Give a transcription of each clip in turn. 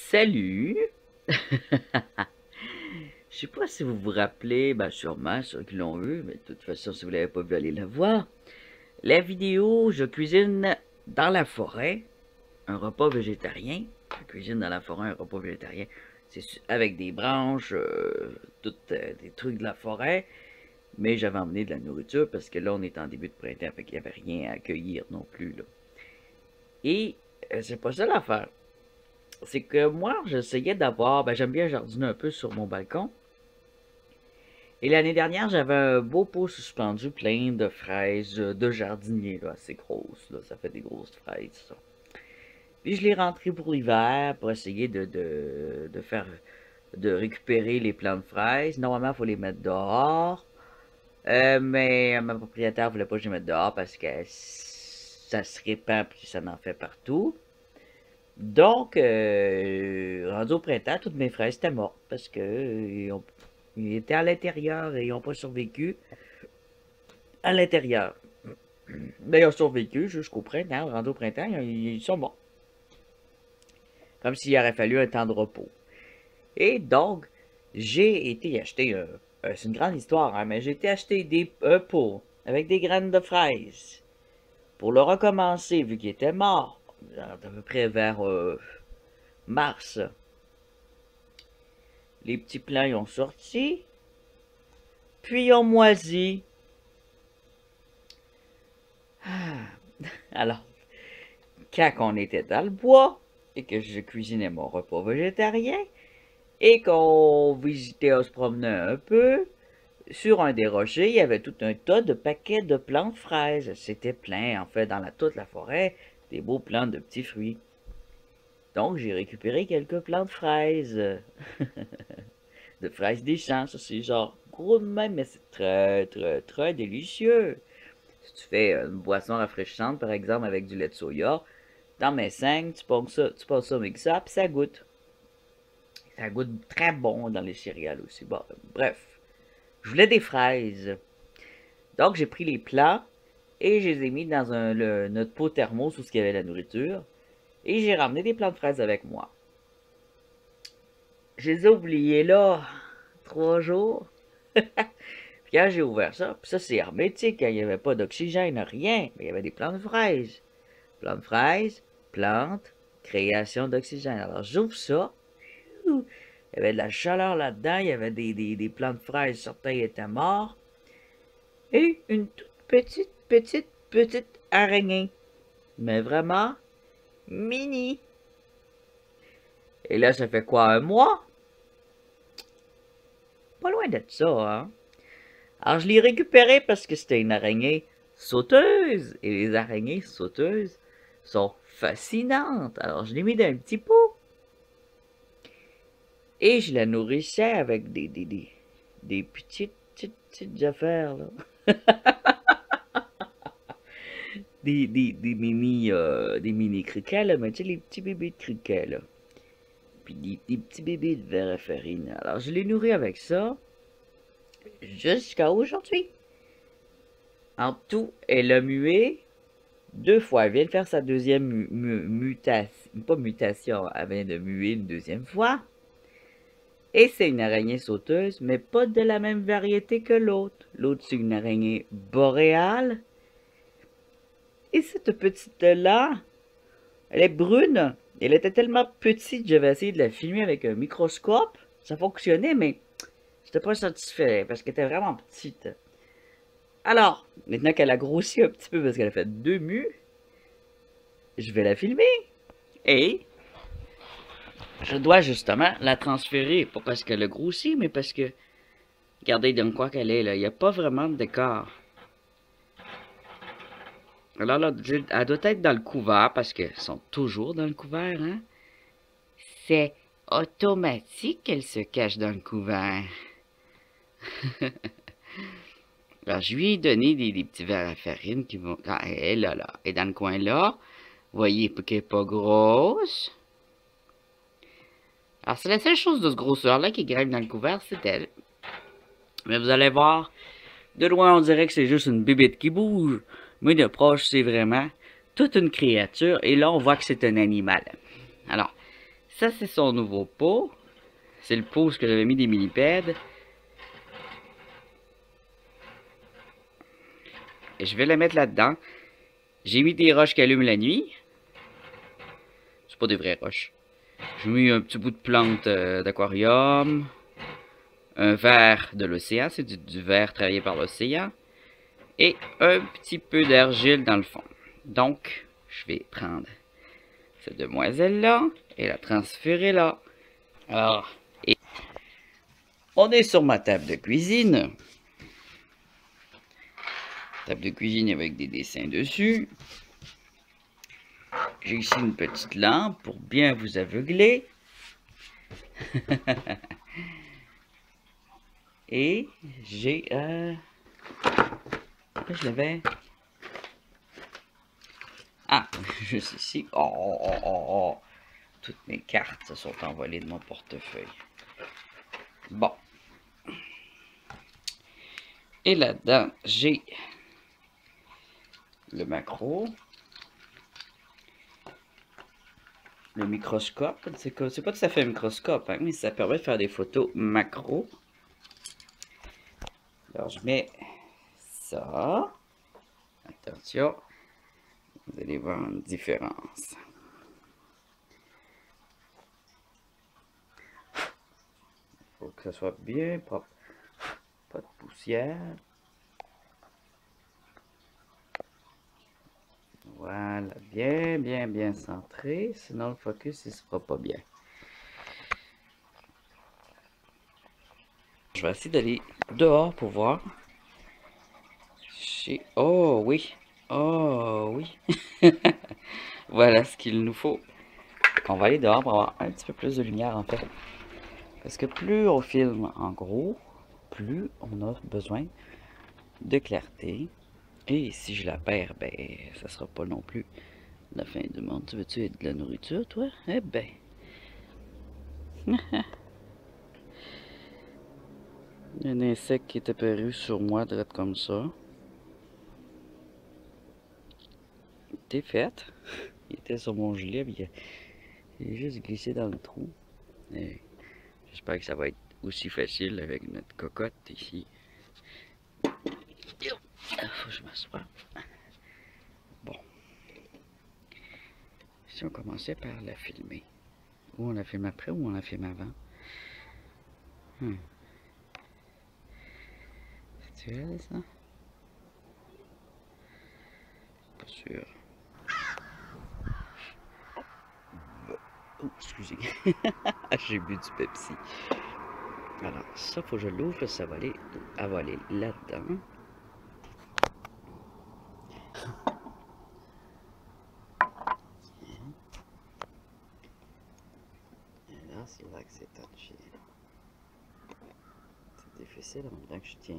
Salut! Je sais pas si vous vous rappelez, ben sûrement ceux qui l'ont vu, mais de toute façon, si vous l'avez pas vu, allez la voir. La vidéo, je cuisine dans la forêt, un repas végétarien. Je cuisine dans la forêt un repas végétarien. C'est avec des branches, toutes des trucs de la forêt. Mais j'avais emmené de la nourriture parce que là, on est en début de printemps, fait qu'il n'y avait rien à cueillir non plus, là. Et c'est pas ça l'affaire. C'est que moi, j'essayais d'avoir, ben j'aime bien jardiner un peu sur mon balcon. Et l'année dernière, j'avais un beau pot suspendu plein de fraises de jardinier, là, assez grosses, là, ça fait des grosses fraises, ça. Puis je l'ai rentré pour l'hiver, pour essayer de récupérer les plants de fraises. Normalement, il faut les mettre dehors. Mais ma propriétaire voulait pas que je les mette dehors parce que ça se répand puis ça en fait partout. Donc, rendu au printemps, toutes mes fraises étaient mortes parce que ils étaient à l'intérieur et ils n'ont pas survécu à l'intérieur. Mais ils ont survécu jusqu'au printemps. Rendu au printemps, ils sont morts. Comme s'il aurait fallu un temps de repos. Et donc, j'ai été acheter c'est une grande histoire, hein, mais j'ai été acheter un pot avec des graines de fraises pour le recommencer vu qu'il était mort à peu près vers mars. Les petits plants ils ont sorti, puis ils ont moisi. Alors, quand on était dans le bois et que je cuisinais mon repas végétarien et qu'on visitait, on se promenait un peu, sur un des rochers, il y avait tout un tas de paquets de plants de fraises. C'était plein, en fait, dans toute la forêt, des beaux plants de petits fruits. Donc, j'ai récupéré quelques plants de fraises. De fraises des champs, ça c'est genre gros de même, mais c'est très, très, très délicieux. Si tu fais une boisson rafraîchissante, par exemple, avec du lait de soya, dans mes 5, tu passes ça avec ça, puis ça goûte. Ça goûte très bon dans les céréales aussi. Bon, bref, je voulais des fraises. Donc, j'ai pris les plats et je les ai mis dans notre pot thermos où il y avait la nourriture. Et j'ai ramené des plants de fraises avec moi. Je les ai oubliés là 3 jours. Puis quand j'ai ouvert ça, puis ça c'est hermétique, hein, il n'y avait pas d'oxygène, rien. Mais il y avait des plants de fraises. Plants de fraises, plantes, création d'oxygène. Alors j'ouvre ça. Il y avait de la chaleur là-dedans, il y avait des plants de fraises, certains étaient morts. Et une toute petite araignée. Mais vraiment mini. Et là, ça fait quoi, un mois? Pas loin de ça, hein? Alors, je l'ai récupéré parce que c'était une araignée sauteuse. Et les araignées sauteuses sont fascinantes. Alors, je l'ai mis dans un petit pot. Et je la nourrissais avec des petites affaires, là. Des mini criquets, là, mais tu sais, les petits bébés de criquets, là. Puis des petits bébés de verre à farine. Alors, je l'ai nourri avec ça jusqu'à aujourd'hui. En tout, elle a mué 2 fois. Elle vient de faire sa deuxième mutation. Pas mutation, elle vient de muer une deuxième fois. Et c'est une araignée sauteuse, mais pas de la même variété que l'autre. L'autre, c'est une araignée boréale. Et cette petite-là, elle est brune. Elle était tellement petite, j'avais essayé de la filmer avec un microscope. Ça fonctionnait, mais j'étais pas satisfait parce qu'elle était vraiment petite. Alors, maintenant qu'elle a grossi un petit peu parce qu'elle a fait 2 mues, je vais la filmer. Et je dois justement la transférer, pas parce qu'elle a grossi, mais parce que, regardez dans quoi qu'elle est là, il n'y a pas vraiment de décor. Alors là, elle doit être dans le couvert, parce qu'elles sont toujours dans le couvert, hein. C'est automatique qu'elle se cache dans le couvert. Alors, je lui ai donné des petits verres à farine qui vont... Ah, elle est là. Et dans le coin là, vous voyez qu'elle n'est pas grosse. Alors, c'est la seule chose de ce grosseur-là qui grimpe dans le couvert, c'est elle. Mais vous allez voir, de loin, on dirait que c'est juste une bébête qui bouge. Mais de proche, c'est vraiment toute une créature. Et là, on voit que c'est un animal. Alors, Ça, c'est son nouveau pot. C'est le pot où j'avais mis des millipèdes. Et je vais le mettre là-dedans. J'ai mis des roches qui allument la nuit. C'est pas des vraies roches. J'ai mis un petit bout de plante d'aquarium. Un verre de l'océan. C'est du verre travaillé par l'océan. Et un petit peu d'argile dans le fond. Donc, je vais prendre cette demoiselle-là et la transférer là. Alors, et on est sur ma table de cuisine. Table de cuisine avec des dessins dessus. J'ai ici une petite lampe pour bien vous aveugler. Et j'ai... je l'avais... Ah, juste ici. Oh. Toutes mes cartes se sont envolées de mon portefeuille. Bon. Et là-dedans, j'ai le macro. Le microscope. C'est pas tout à fait un microscope, hein, mais ça permet de faire des photos macro. Alors, je mets ça. Attention. Vous allez voir une différence. Il faut que ça soit bien propre. Pas de poussière. Voilà, bien centré. Sinon, le focus, il ne sera pas bien. Je vais essayer d'aller dehors pour voir. Oh oui. Oh oui. Voilà ce qu'il nous faut. On va aller dehors pour avoir un petit peu plus de lumière en fait. Parce que plus on filme en gros, plus on a besoin de clarté. Et si je la perds, ben ça sera pas non plus la fin du monde. Tu veux-tu de la nourriture, toi? Eh ben. Il y a un insecte qui est apparu sur moi, direct comme ça. T'es fait. Il était sur mon gilet, puis il est juste glissé dans le trou. J'espère que ça va être aussi facile avec notre cocotte ici. Faut que je m'assoie. Bon. Si on commençait par la filmer. Ou on la filme après ou on la filme avant. C'est-tu elle, ça? Pas sûr. Oh, excusez. J'ai bu du Pepsi. Alors, ça, faut que je l'ouvre, ça va aller avaler là-dedans. Et là, c'est là que c'est touché. C'est difficile en même temps que je tiens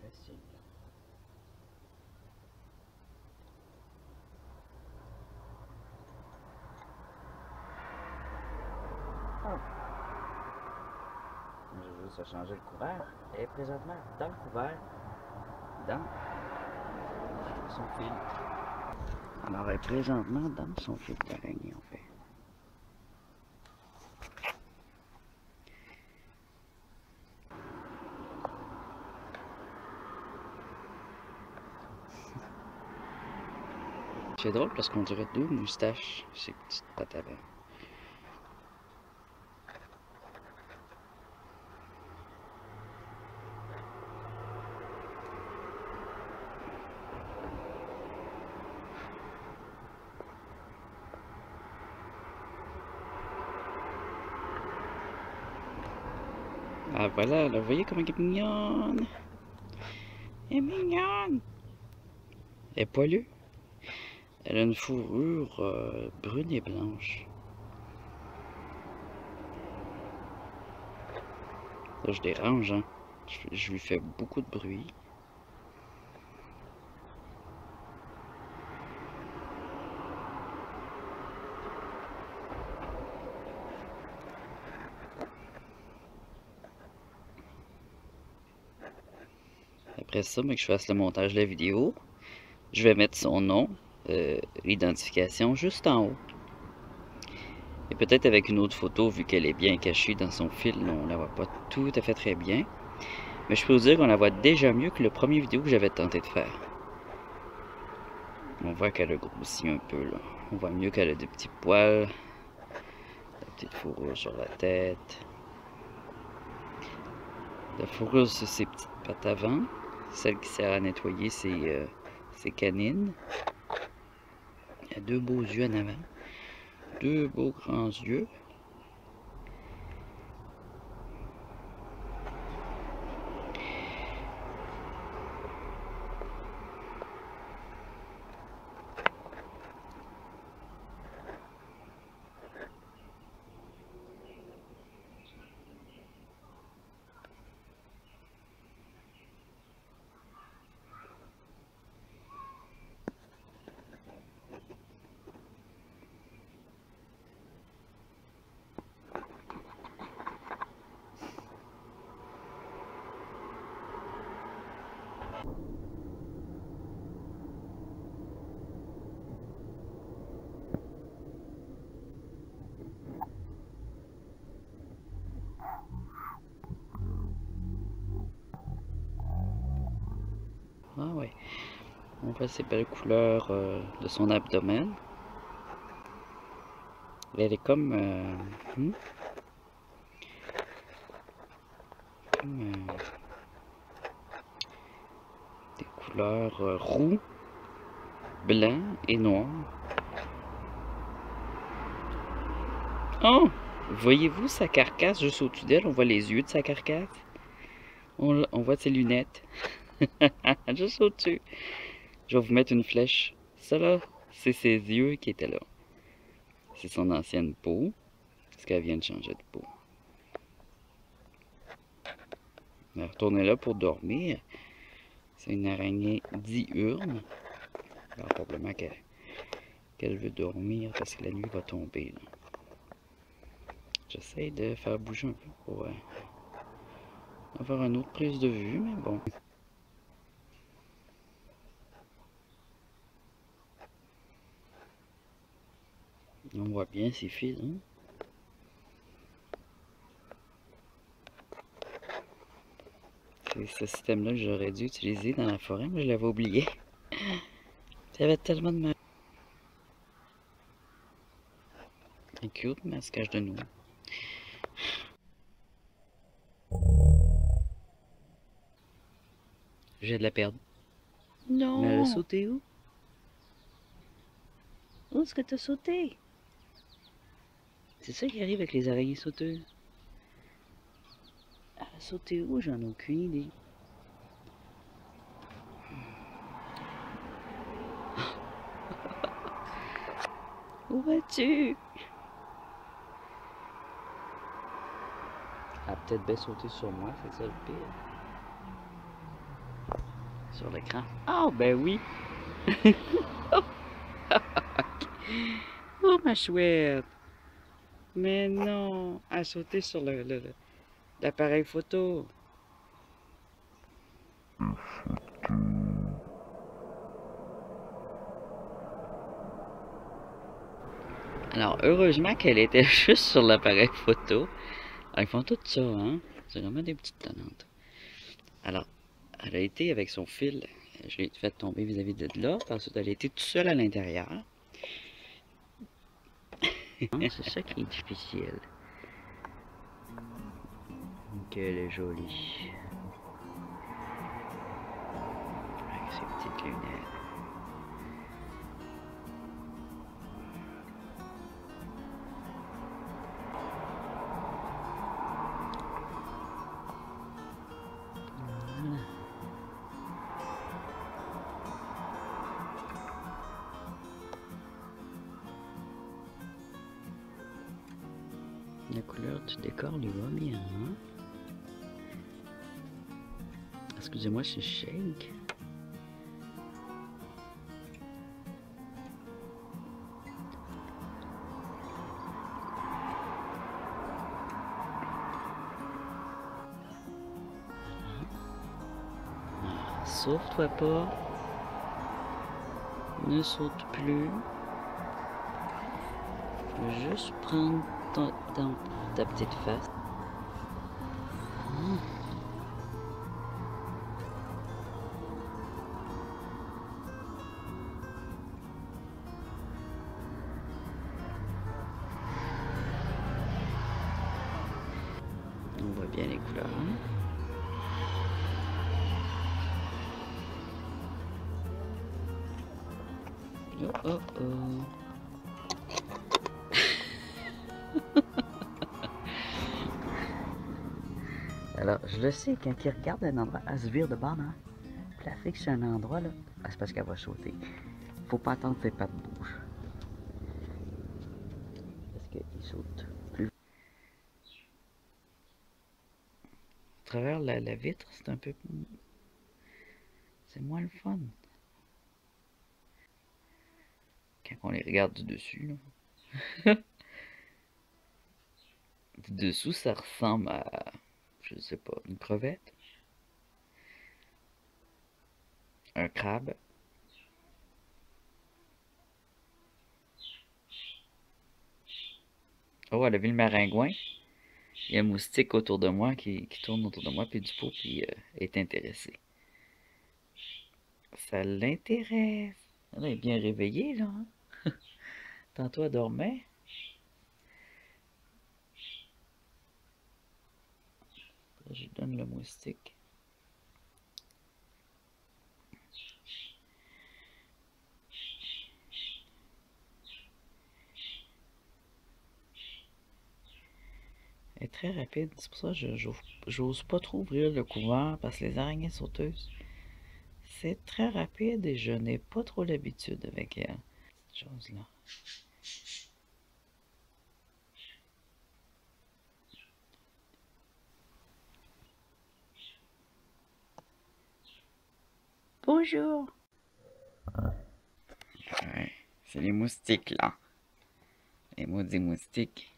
le signe. J'ai juste à changer le couvert. Et présentement, dans le couvert, dans son fil. Alors, elle est présentement dans son fil d'araignée, en fait. C'est drôle parce qu'on dirait deux moustaches, ces petites pattes avant. Ah voilà, là, vous voyez comment elle est mignonne. Elle est mignonne. Elle est poilue. Elle a une fourrure brune et blanche. Là, je dérange, hein. Je lui fais beaucoup de bruit. Après ça, mais que je fasse le montage de la vidéo, je vais mettre son nom, l'identification juste en haut. Et peut-être avec une autre photo, vu qu'elle est bien cachée dans son fil, on la voit pas tout à fait très bien. Mais je peux vous dire qu'on la voit déjà mieux que le premier vidéo que j'avais tenté de faire. On voit qu'elle a grossi un peu là. On voit mieux qu'elle a des petits poils, la petite fourrure sur la tête. La fourrure sur ses petites pattes avant, celle qui sert à nettoyer ses canines. Il y a deux beaux yeux en avant, deux beaux grands yeux. Ah ouais, on voit ces belles couleurs de son abdomen. Elle est comme, des couleurs roux, blanc et noir. Oh! Voyez-vous sa carcasse juste au-dessus d'elle? On voit les yeux de sa carcasse. On voit ses lunettes. Juste au-dessus. Je vais vous mettre une flèche. Ça là, c'est ses yeux qui étaient là. C'est son ancienne peau. Parce qu'elle vient de changer de peau. Elle est retournée là pour dormir. C'est une araignée diurne. Alors probablement qu'elle veut dormir parce que la nuit va tomber. J'essaie de faire bouger un peu pour avoir une autre prise de vue, mais bon. On voit bien ses fils, hein? C'est ce système-là que j'aurais dû utiliser dans la forêt, mais je l'avais oublié. Il y avait tellement de mal. C'est cute, mais elle se cache de nous. J'ai de la perdre. Non! Mais elle a sauté où? Où est-ce que t'as sauté? C'est ça qui arrive avec les araignées sauteuses. Elle a sauté où? J'en ai aucune idée. Où vas-tu? Elle a peut-être bien sauté sur moi, c'est ça le pire. Sur l'écran. Ah, ben oui! Oh, ma chouette! Mais non! Elle a sauté sur l'appareil photo. Alors, heureusement qu'elle était juste sur l'appareil photo. Alors, ils font tout ça, hein? C'est vraiment des petites tannantes. Alors, elle a été avec son fil. Je l'ai fait tomber vis-à-vis de là. Ensuite, elle a été toute seule à l'intérieur. C'est ça qui est difficile. Qu'elle est jolie. Avec ses petites lunettes. La couleur du décor lui va bien, hein? Excusez-moi, je shake. Sauve-toi pas. Ne saute plus. Je vais juste prendre ta petite face. On voit bien les couleurs. Hein? Oh oh oh. Alors, je le sais, quand il regarde un endroit, elle se vire de bord, hein? Puis la fixe sur un endroit, là, c'est parce qu'elle va sauter. Faut pas attendre que ses pattes bougent. Parce qu'il saute plus. À travers la vitre, c'est un peu... C'est moins le fun. Quand on les regarde du dessus, là. Du dessous, ça ressemble à... Je sais pas, une crevette? Un crabe? Oh, elle a vu le maringouin. Il y a un moustique autour de moi qui tourne autour de moi, puis du pot qui est intéressé. Ça l'intéresse. Elle est bien réveillée, là. Hein? Tantôt, elle dormait. Je lui donne le moustique. Elle est très rapide. C'est pour ça que j'ose pas trop ouvrir le couvert parce que les araignées sauteuses, c'est très rapide et je n'ai pas trop l'habitude avec cette chose-là. Bonjour. Ouais, c'est les moustiques là. Les maudits moustiques.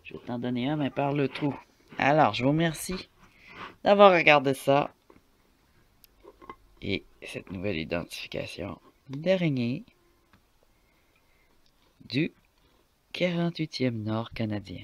Je vais t'en donner un, mais par le trou. Alors, je vous remercie d'avoir regardé ça. Et cette nouvelle identification d'araignée du 48e Nord canadien.